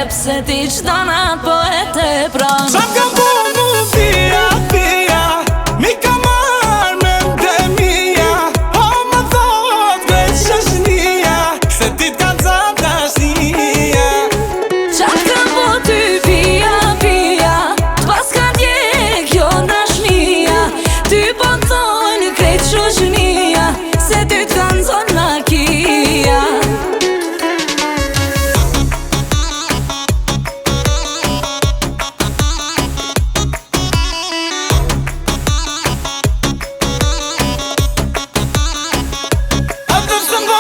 pse ti qdona po e te pran. Qa m'ka po mu pia, pia, mi ka marrë me mdemia. O më thot veç shëshnia, se ti t'ka zat dashnia. Qa ka po ty pia, pia, t'pas ka djek jo dashnia. Ty po t'thojnë krejt shoshnia, se ty t'kan zon makia. Atë së më